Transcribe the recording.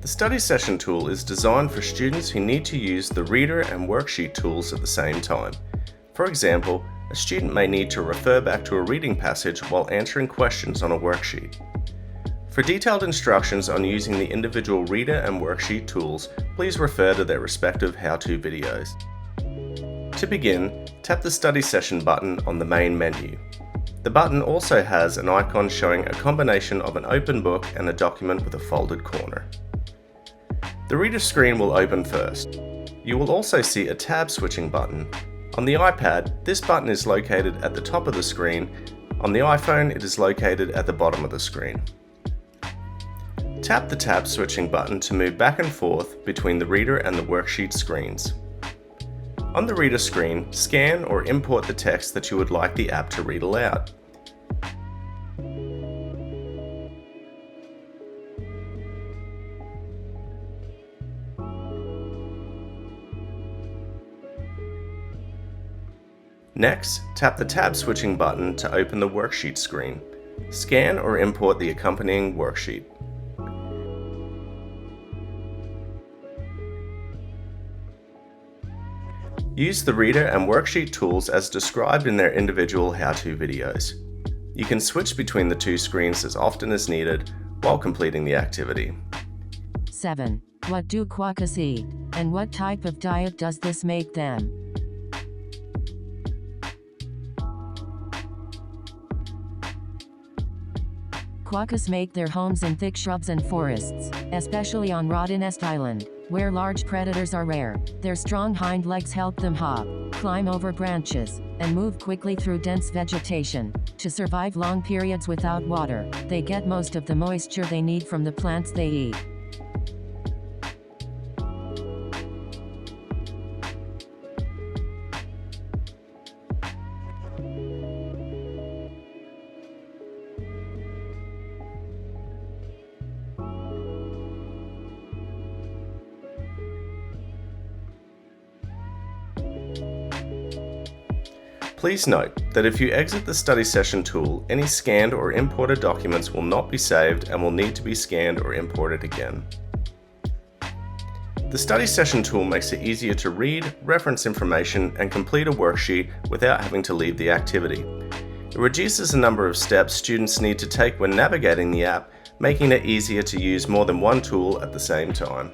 study session tool is designed for students who need to use the Reader and Worksheet tools at the same time. For example, a student may need to refer back to a reading passage while answering questions on a worksheet. For detailed instructions on using the individual Reader and Worksheet tools, please refer to their respective how-to videos. To begin, tap the Study Session button on the main menu. The button also has an icon showing a combination of an open book and a document with a folded corner. The Reader screen will open first. You will also see a tab switching button. On the iPad, this button is located at the top of the screen. On the iPhone, it is located at the bottom of the screen. Tap the tab switching button to move back and forth between the Reader and the Worksheet screens. On the Reader screen, scan or import the text that you would like the app to read aloud. Next, tap the tab switching button to open the Worksheet screen. Scan or import the accompanying worksheet. Use the Reader and Worksheet tools as described in their individual how-to videos. You can switch between the two screens as often as needed while completing the activity. 7. What do quokkas eat, and what type of diet does this make them? Quokkas make their homes in thick shrubs and forests, especially on Rottennest Island, where large predators are rare. Their strong hind legs help them hop, climb over branches, and move quickly through dense vegetation. To survive long periods without water, they get most of the moisture they need from the plants they eat. Please note that if you exit the Study Session tool, any scanned or imported documents will not be saved and will need to be scanned or imported again. The Study Session tool makes it easier to read, reference information, and complete a worksheet without having to leave the activity. It reduces the number of steps students need to take when navigating the app, making it easier to use more than one tool at the same time.